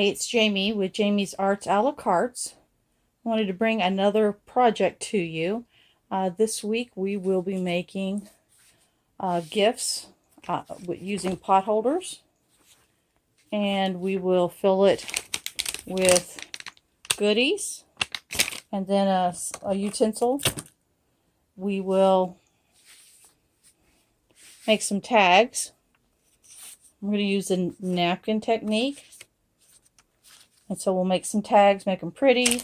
it's Jamie with Jamie's Arts a la Cartes. I wanted to bring another project to you. This week we will be making gifts using potholders, and we will fill it with goodies and then a utensil. We will make some tags. I'm going to use the napkin technique. And so we'll make some tags, make them pretty,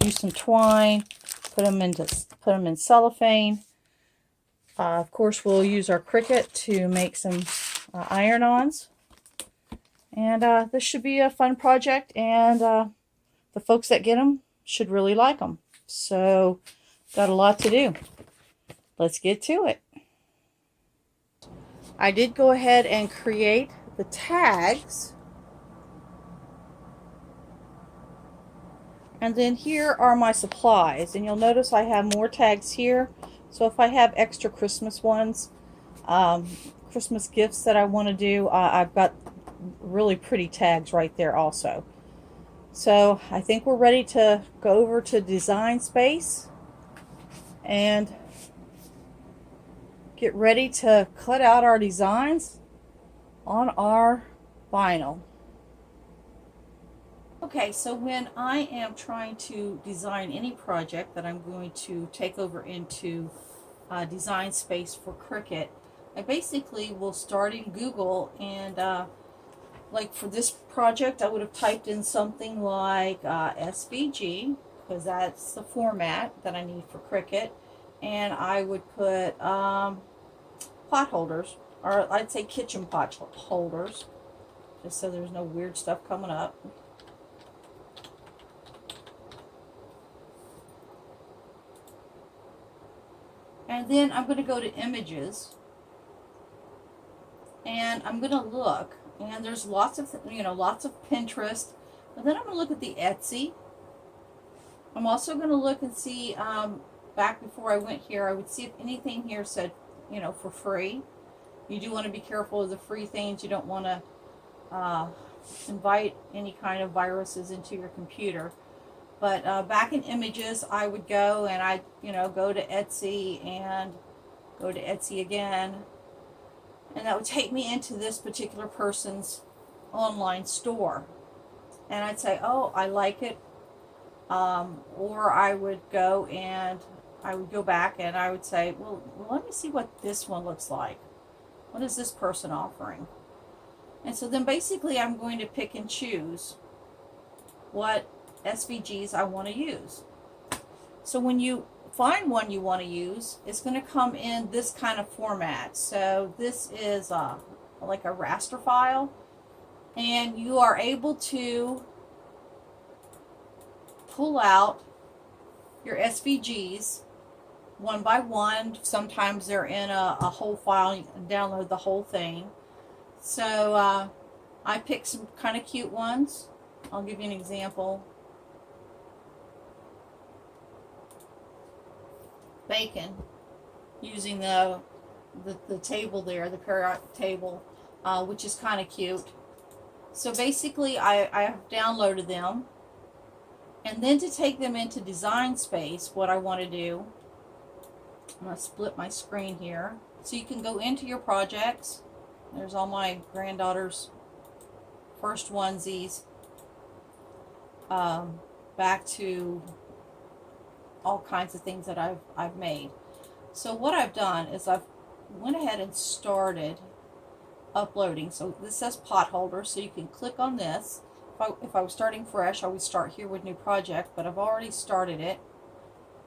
use some twine, put them in cellophane. Of course, we'll use our Cricut to make some iron-ons. And this should be a fun project, and the folks that get them should really like them. So, got a lot to do. Let's get to it. I did go ahead and create the tags. And then here are my supplies, and you'll notice I have more tags here. So if I have extra Christmas ones, Christmas gifts that I want to do, I've got really pretty tags right there also. So I think we're ready to go over to Design Space and get ready to cut out our designs on our vinyl. Okay, so when I am trying to design any project that I'm going to take over into Design Space for Cricut, I basically will start in Google, and like for this project I would have typed in something like SVG, because that's the format that I need for Cricut, and I would put pot holders, or I'd say kitchen pot holders, just so there's no weird stuff coming up. And then I'm going to go to images, and I'm going to look, and there's lots of Pinterest, and then I'm going to look at the Etsy. I'm also going to look and see, back before I went here, I would see if anything here said, for free. You do want to be careful of the free things. You don't want to invite any kind of viruses into your computer. But back in images, I would go and I'd, go to Etsy and go to Etsy again. And that would take me into this particular person's online store. And I'd say, oh, I like it. Or I would go and I would go back and I would say, well, let me see what this one looks like. What is this person offering? And so then basically I'm going to pick and choose what SVGs I want to use. So when you find one you want to use, it's going to come in this kind of format. So this is like a raster file, and you are able to pull out your SVGs one by one. Sometimes they're in a whole file. You can download the whole thing. So I picked some kind of cute ones. I'll give you an example. Bacon, using the table there, the periodic table, which is kind of cute. So basically I have downloaded them, and then to take them into Design Space, what I want to do, I'm going to split my screen here so you can go into your projects. There's all my granddaughter's first onesies, back to all kinds of things that I've made. So what I've done is I've went ahead and started uploading. So this says potholder, so you can click on this. If I was starting fresh, I would start here with new project, but I've already started it.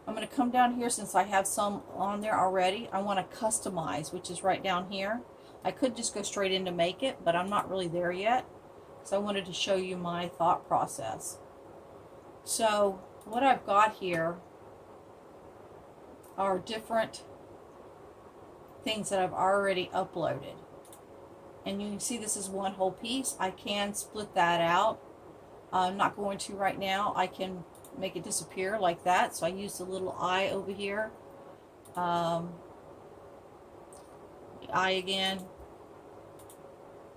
I'm going to come down here, since I have some on there already. I want to customize, which is right down here. I could just go straight in to make it, but I'm not really there yet, so I wanted to show you my thought process. So what I've got here are different things that I've already uploaded, and you can see this is one whole piece. I can split that out. I'm not going to right now. I can make it disappear like that, so I use the little eye over here. The eye again.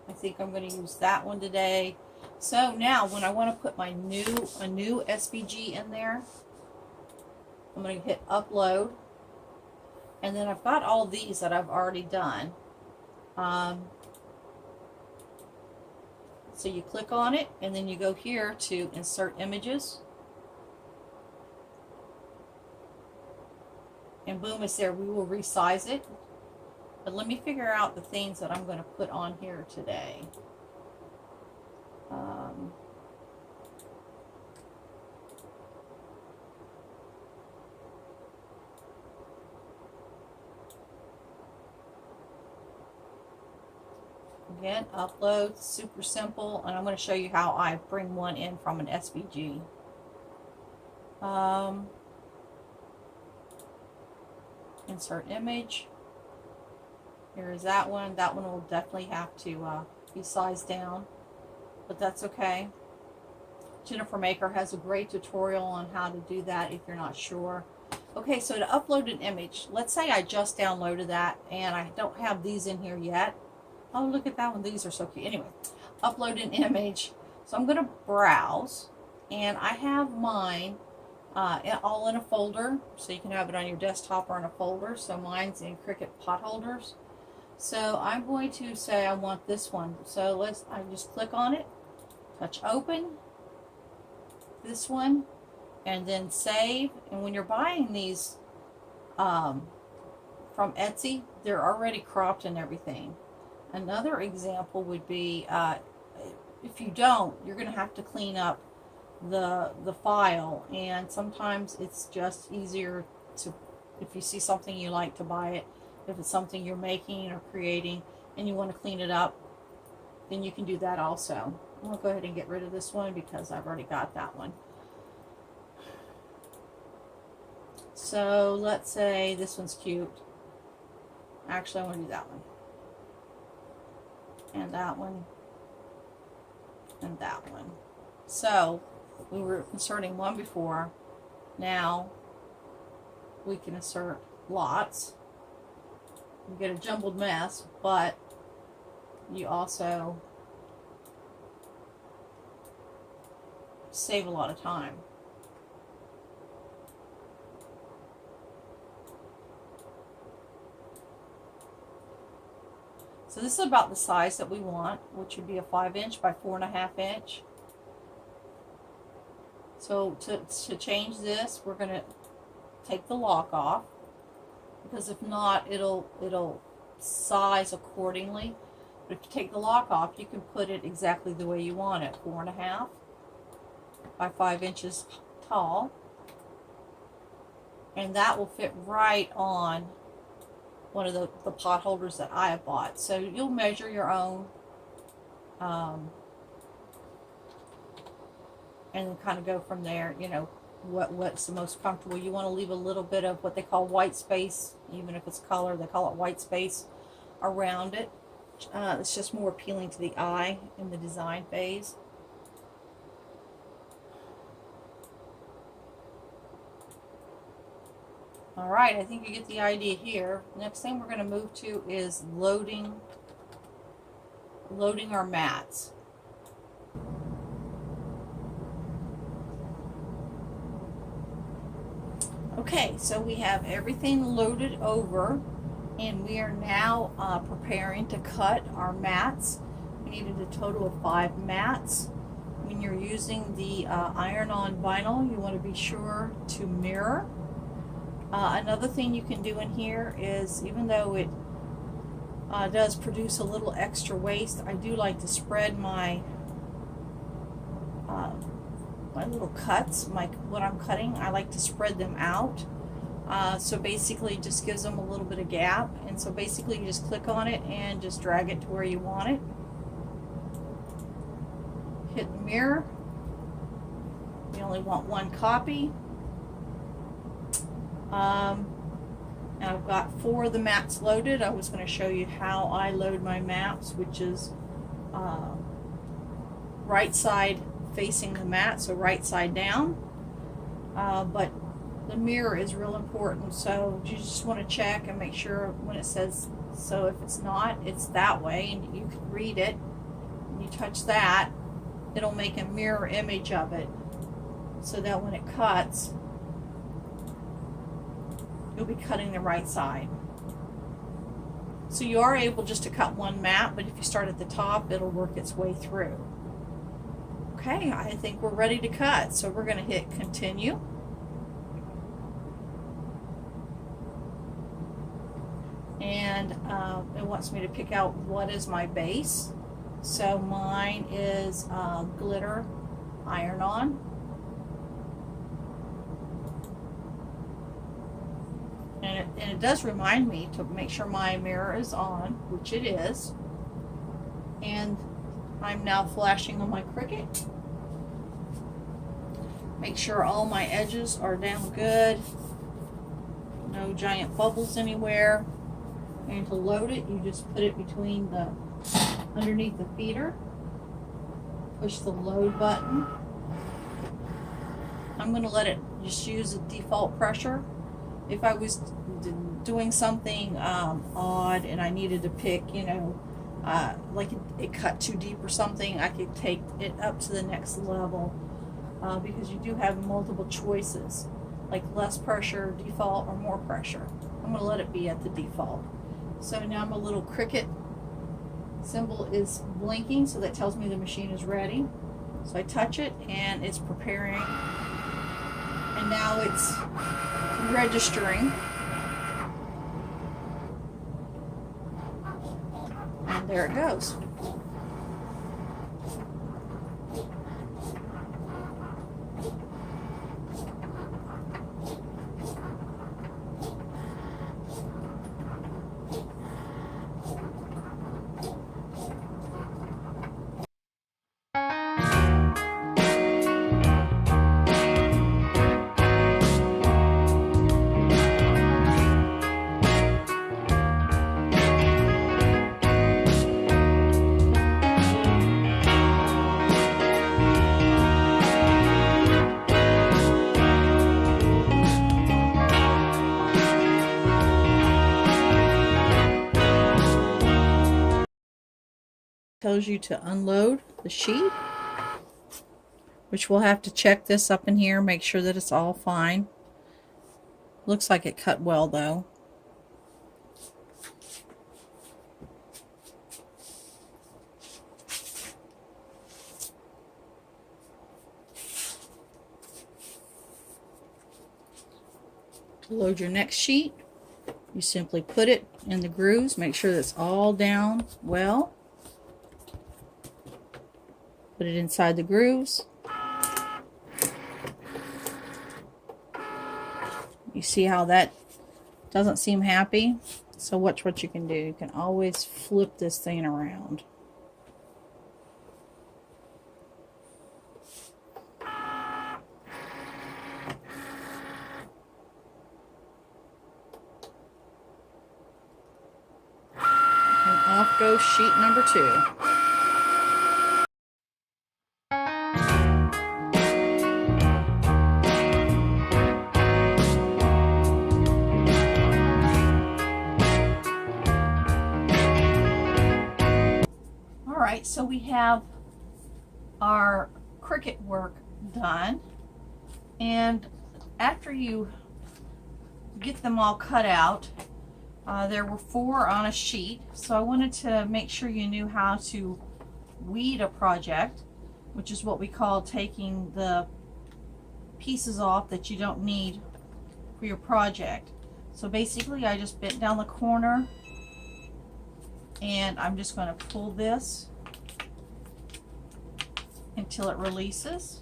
I think I'm going to use that one today. So now when I want to put my a new SVG in there, I'm going to hit upload. And then I've got all these that I've already done. So you click on it, and then you go here to insert images. And boom, it's there. We will resize it. But let me figure out the things that I'm going to put on here today. Again, upload, super simple, and I'm going to show you how I bring one in from an SVG. Insert image. Here is that one. That one will definitely have to be sized down, but that's okay. Jennifer Maker has a great tutorial on how to do that if you're not sure. Okay, so to upload an image, let's say I just downloaded that and I don't have these in here yet. Oh, look at that one. These are so cute. Anyway, upload an image. So I'm going to browse, and I have mine all in a folder, so you can have it on your desktop or in a folder. So mine's in Cricut Potholders. So I'm going to say I want this one. So I just click on it, touch open, this one, and then save. And when you're buying these from Etsy, they're already cropped and everything. Another example would be, if you don't, you're going to have to clean up the file, and sometimes it's just easier to, if you see something you like, to buy it. If it's something you're making or creating and you want to clean it up, then you can do that also. I'm going to go ahead and get rid of this one because I've already got that one. So let's say this one's cute. Actually, I want to do that one. And that one, and that one. So we were inserting one before. Now we can insert lots. You get a jumbled mess, but you also save a lot of time. So this is about the size that we want, which would be a 5" by 4.5 inch. So to change this, we're going to take the lock off, because if not, it'll size accordingly. But if you take the lock off, you can put it exactly the way you want it, 4.5 by 5 inches tall, and that will fit right on one of the pot holders that I have bought. So you'll measure your own, and then kind of go from there. You know, what's the most comfortable. You want to leave a little bit of what they call white space, even if it's color, they call it white space around it. It's just more appealing to the eye in the design phase. All right, I think you get the idea here. Next thing we're going to move to is loading our mats. Okay, so we have everything loaded over, and we are now preparing to cut our mats. We needed a total of 5 mats. When you're using the iron-on vinyl, you want to be sure to mirror. Another thing you can do in here is, even though it does produce a little extra waste, I do like to spread my my little cuts, what I'm cutting, I like to spread them out. So basically it just gives them a little bit of gap, and so basically you just click on it and just drag it to where you want it. Hit the mirror. You only want 1 copy. And I've got 4 of the mats loaded. I was going to show you how I load my mats, which is right side facing the mat, so right side down. But the mirror is real important, so you just want to check and make sure when it says, so if it's not, it's that way, and you can read it. And you touch that, it'll make a mirror image of it so that when it cuts, you'll be cutting the right side. So you are able just to cut one map, but if you start at the top, it'll work its way through. Okay, I think we're ready to cut. So we're going to hit continue. And it wants me to pick out what is my base. So mine is glitter iron-on. And it does remind me to make sure my mirror is on, which it is. And I'm now flashing on my Cricut. Make sure all my edges are down good. No giant bubbles anywhere. And to load it, you just put it between the, underneath the feeder. Push the load button. I'm going to let it just use a default pressure. If I was doing something odd and I needed to pick, you know, like it cut too deep or something, I could take it up to the next level because you do have multiple choices, like less pressure, default, or more pressure. I'm going to let it be at the default. So now my little Cricut symbol is blinking, so that tells me the machine is ready. So I touch it and it's preparing, and now it's registering. And there it goes. Tells you to unload the sheet, which we'll have to check this up in here, make sure that it's all fine. Looks like it cut well though. To load your next sheet, you simply put it in the grooves, make sure that's all down well. Put it inside the grooves. You see how that doesn't seem happy? So watch what you can do. You can always flip this thing around. And off goes sheet number 2. So we have our Cricut work done, and after you get them all cut out, there were 4 on a sheet, so I wanted to make sure you knew how to weed a project, which is what we call taking the pieces off that you don't need for your project. So basically I just bent down the corner and I'm just going to pull this until it releases.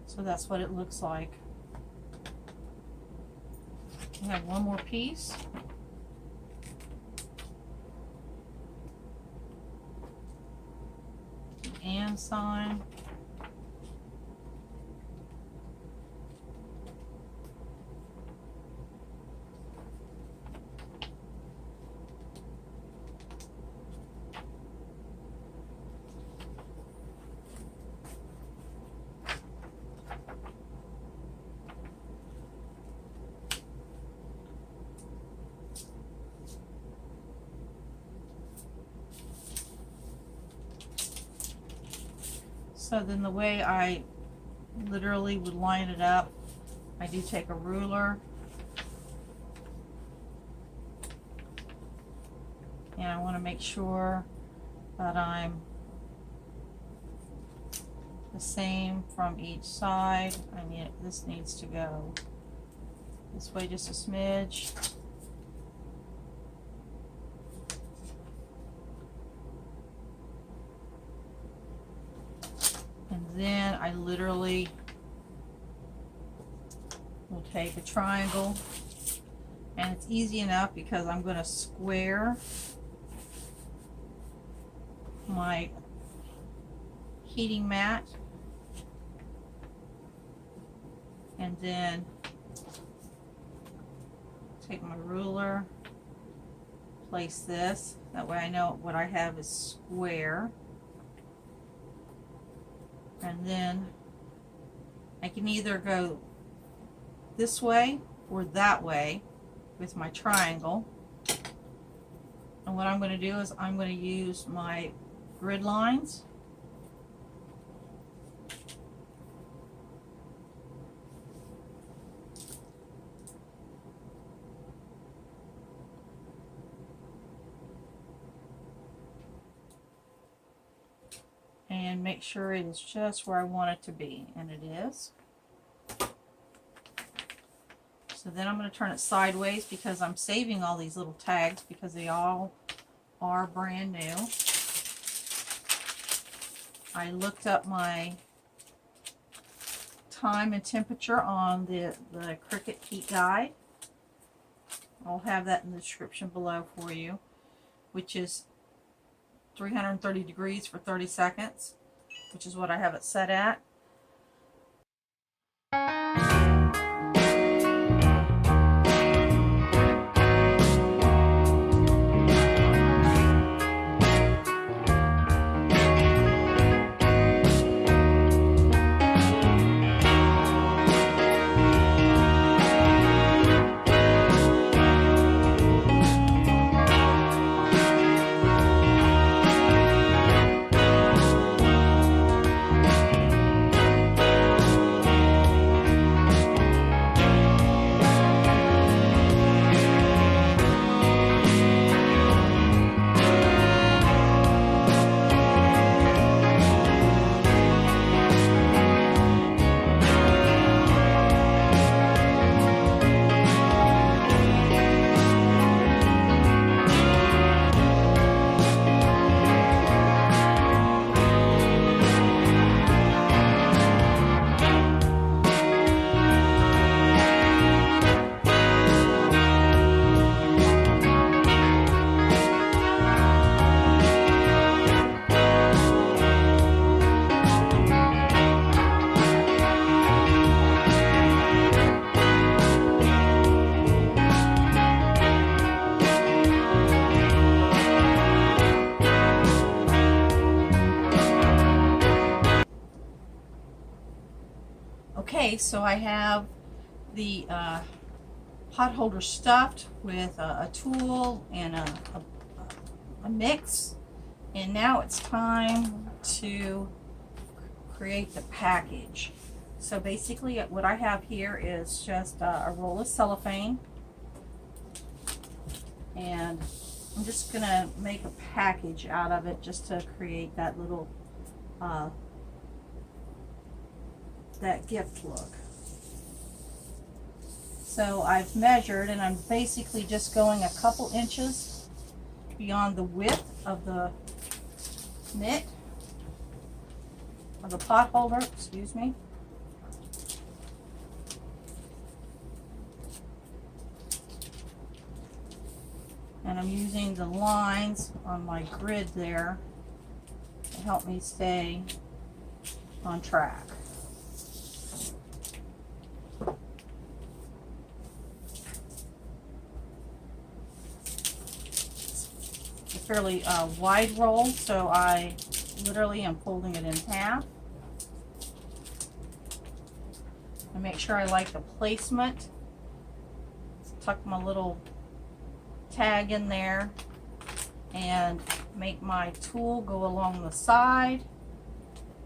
So that's what it looks like. I have one more piece. one side. So then the way I literally would line it up, I do take a ruler and I want to make sure that I'm the same from each side. This needs to go this way just a smidge. And then I literally will take a triangle, and it's easy enough because I'm going to square my heating mat, and then take my ruler, place this, that way I know what I have is square. And then I can either go this way or that way with my triangle. And what I'm going to do is I'm going to use my grid lines. And make sure it is just where I want it to be, and it is. So then I'm going to turn it sideways because I'm saving all these little tags because they all are brand new. I looked up my time and temperature on the Cricut heat guide. I'll have that in the description below for you, which is 330 degrees for 30 seconds, which is what I have it set at. Okay, so I have the pot holder stuffed with a tool and a mix, and now it's time to create the package. So basically what I have here is just a roll of cellophane, and I'm just gonna make a package out of it just to create that little that gift look. So I've measured, and I'm basically just going a couple inches beyond the width of the knit, of the pot holder, excuse me. And I'm using the lines on my grid there to help me stay on track. It's a fairly wide roll, so I literally am folding it in half. And make sure I like the placement. Tuck my little tag in there and make my tool go along the side.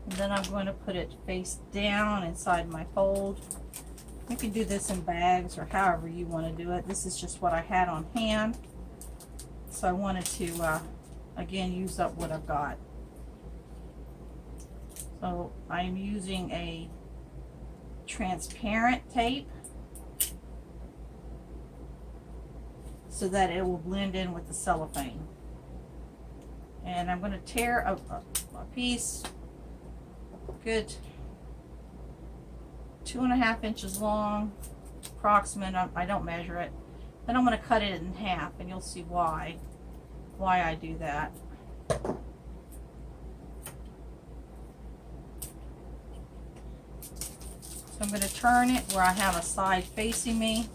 And then I'm going to put it face down inside my fold. You can do this in bags or however you want to do it. This is just what I had on hand. So I wanted to, again, use up what I've got. So I'm using a transparent tape so that it will blend in with the cellophane. And I'm going to tear a piece good 2.5 inches long, approximate. I don't measure it. Then I'm going to cut it in half, and you'll see why I do that. So I'm going to turn it where I have a side facing me.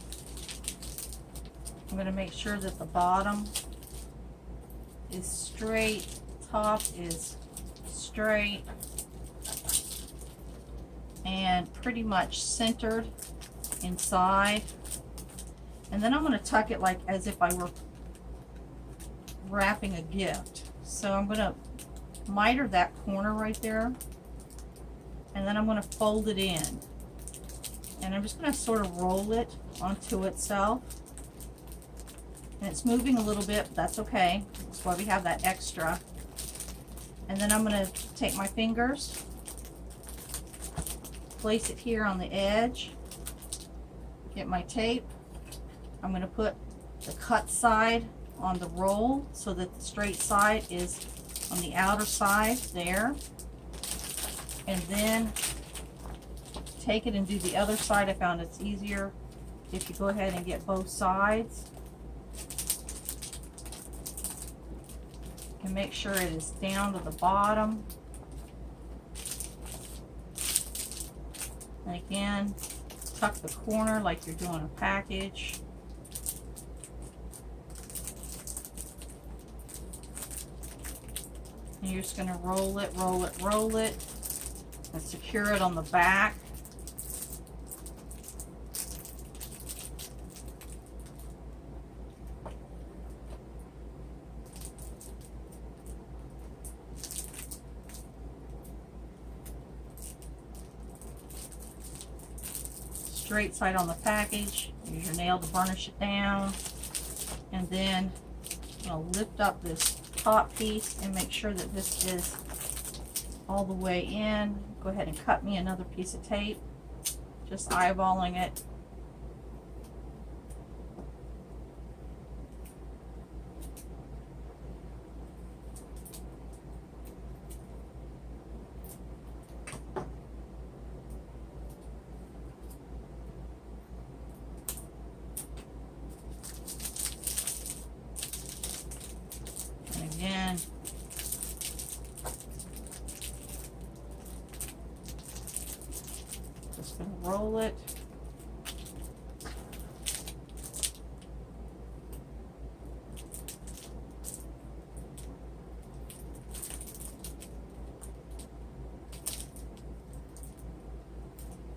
I'm going to make sure that the bottom is straight, top is straight, and pretty much centered inside. And then I'm going to tuck it like as if I were wrapping a gift. So I'm going to miter that corner right there, and then I'm going to fold it in. And I'm just going to sort of roll it onto itself. And it's moving a little bit, but that's okay. That's why we have that extra. And then I'm going to take my fingers, place it here on the edge, get my tape. I'm going to put the cut side on the roll so that the straight side is on the outer side there. And then take it and do the other side. I found it's easier if you go ahead and get both sides. And make sure it is down to the bottom. And again, tuck the corner like you're doing a package. And you're just going to roll it, roll it, roll it, and secure it on the back. Straight side on the package. Use your nail to burnish it down. And then I'll lift up this top piece and make sure that this is all the way in. Go ahead and cut me another piece of tape. Just eyeballing it. Again, just going to roll it.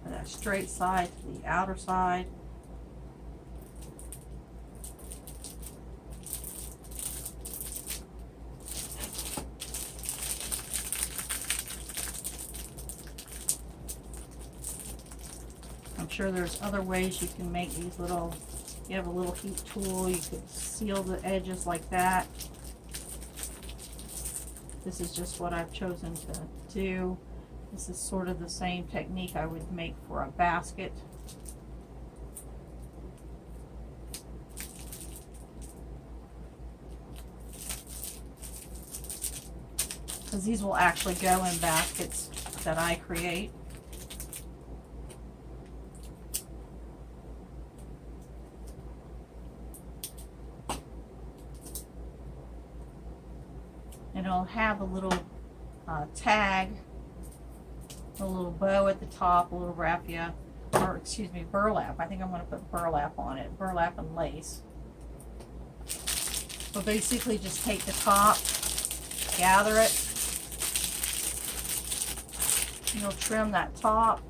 And that straight side to the outer side. I'm sure there's other ways you can make these little, you have a little heat tool, you could seal the edges like that. This is just what I've chosen to do. This is sort of the same technique I would make for a basket. Because these will actually go in baskets that I create. And it'll have a little tag A little bow at the top, a little raffia, or excuse me, burlap. I think I'm going to put burlap on it, burlap and lace. But basically just take the top, gather it, you'll trim that top.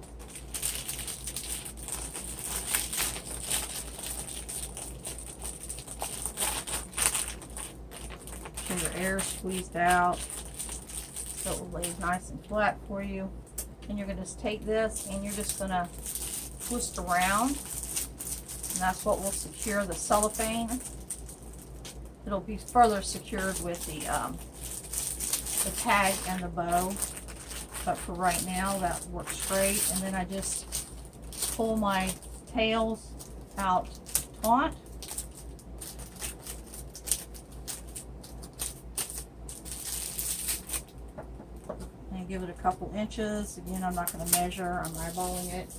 Get your air squeezed out so it will lay nice and flat for you. And you're going to just take this and you're just going to twist around, and that's what will secure the cellophane. It'll be further secured with the tag and the bow, but for right now that works great. And then I just pull my tails out taut, and give it a couple inches. Again, I'm not going to measure, I'm eyeballing it.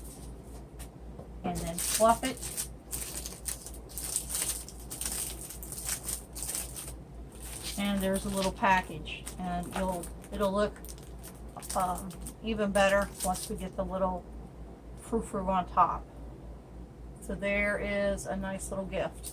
And then fluff it. And there's a little package, and it'll look even better once we get the little frou-frou on top. So there is a nice little gift.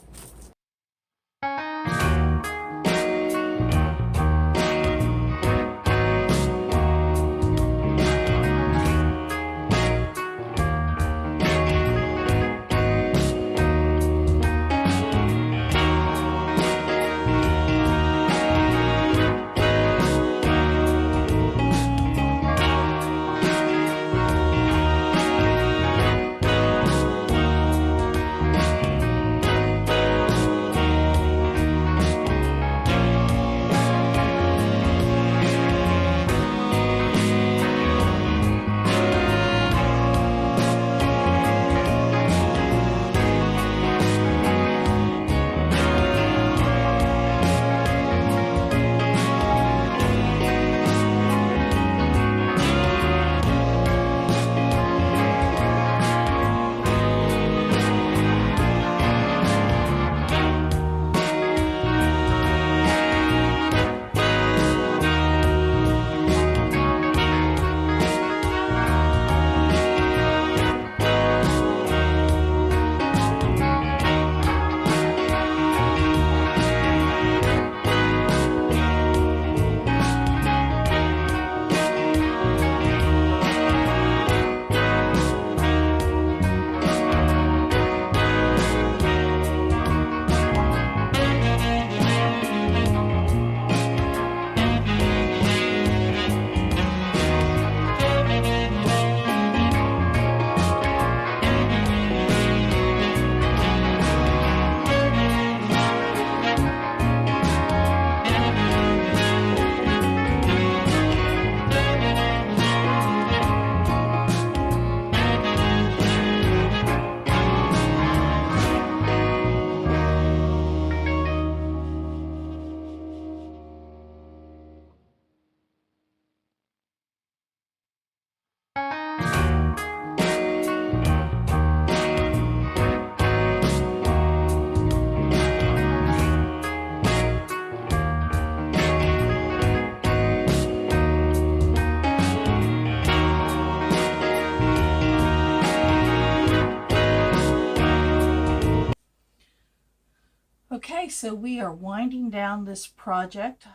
Okay, so we are winding down this project.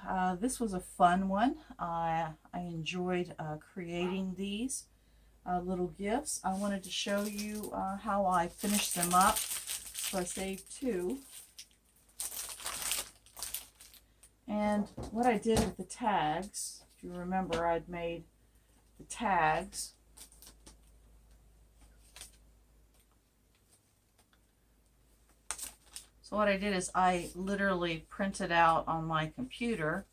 This was a fun one. I enjoyed creating these little gifts. I wanted to show you how I finished them up. So I saved two. And what I did with the tags, if you remember, I'd made the tags. So what I did is I literally printed out on my computer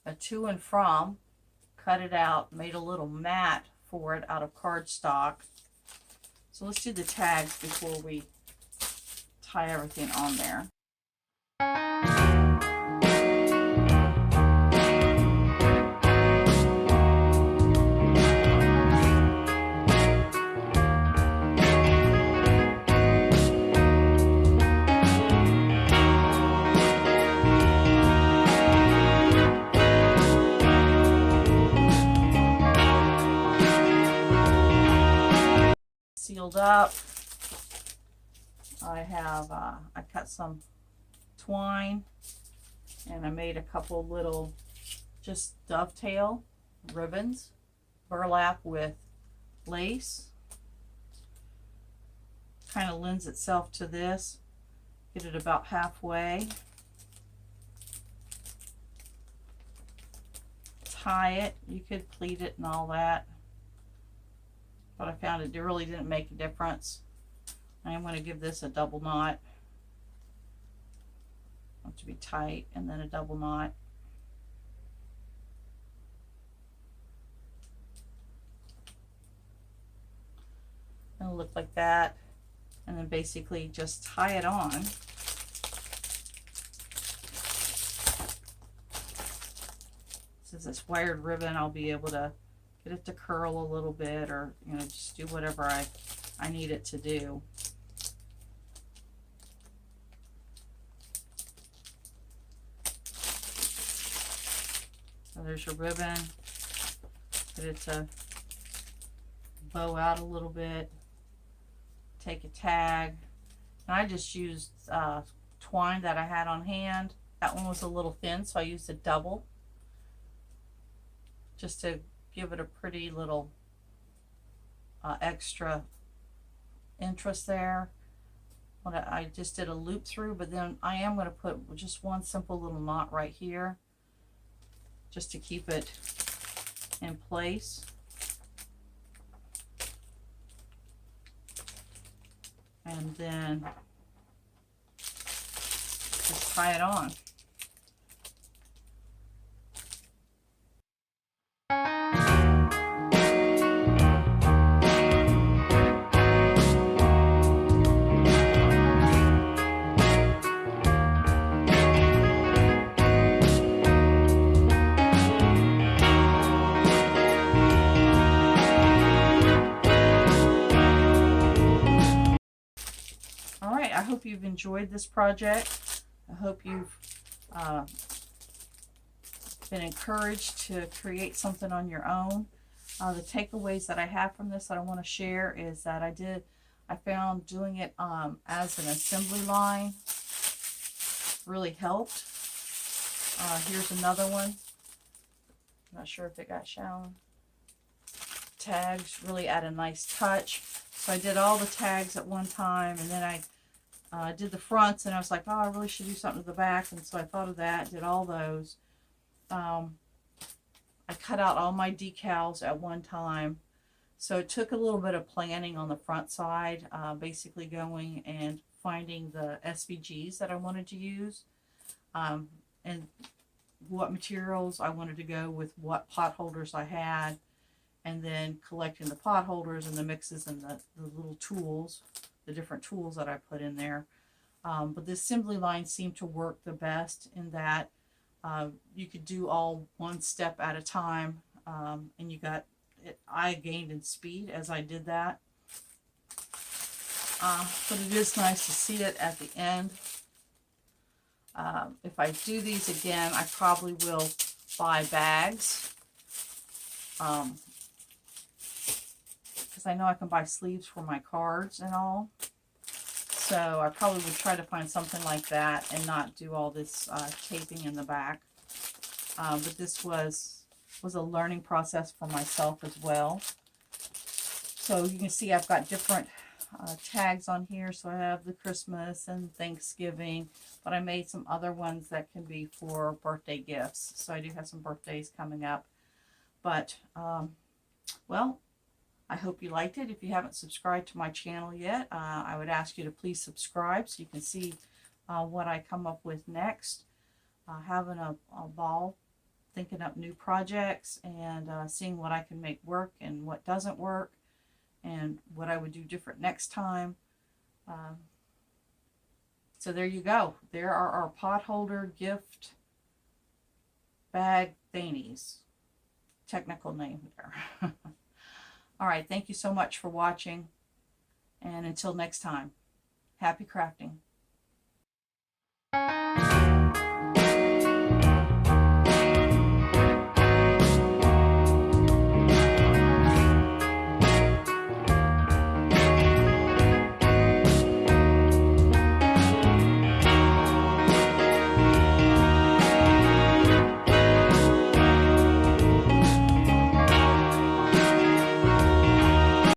a to and from, cut it out, made a little mat for it out of cardstock. So let's do the tags before we tie everything on there. filled up. I have, I cut some twine, and I made a couple little just dovetail ribbons, burlap with lace. Kind of lends itself to this. Get it about halfway. Tie it. You could pleat it and all that, but I found it really didn't make a difference. I am going to give this a double knot. I want it to be tight, and then a double knot. It'll look like that, and then basically just tie it on. Since it's wired ribbon, I'll be able to get it to curl a little bit, or just do whatever I need it to do. So there's your ribbon. Get it to bow out a little bit. Take a tag, and I just used twine that I had on hand. That one was a little thin, so I used a double just to give it a pretty little extra interest there. I just did a loop through, but then I am going to put just one simple little knot right here just to keep it in place. And then just tie it on. I hope you've enjoyed this project. I hope you've been encouraged to create something on your own. The takeaways that I have from this that I want to share is that I found doing it as an assembly line really helped. Here's another one. I'm not sure if it got shown. Tags really add a nice touch. So I did all the tags at one time, and then I did the fronts, and I was like, oh, I really should do something to the back, and so I thought of that, did all those. I cut out all my decals at one time, so it took a little bit of planning on the front side, basically going and finding the SVGs that I wanted to use, and what materials I wanted to go with, what pot holders I had, and then collecting the pot holders and the mixes and the little tools, the different tools that I put in there. But the assembly line seemed to work the best in that you could do all one step at a time, and you got it. I gained in speed as I did that. But it is nice to see it at the end. If I do these again, I probably will buy bags. Because I know I can buy sleeves for my cards and all. So I probably would try to find something like that and not do all this taping in the back. But this was a learning process for myself as well. So you can see I've got different tags on here. So I have the Christmas and Thanksgiving, but I made some other ones that can be for birthday gifts. So I do have some birthdays coming up. But, well, I hope you liked it. If you haven't subscribed to my channel yet, I would ask you to please subscribe so you can see what I come up with next. Having a ball, thinking up new projects, and seeing what I can make work and what doesn't work, and what I would do different next time. So there you go. There are our pot holder gift bag thingies. Technical name there. All right, thank you so much for watching, and until next time, happy crafting.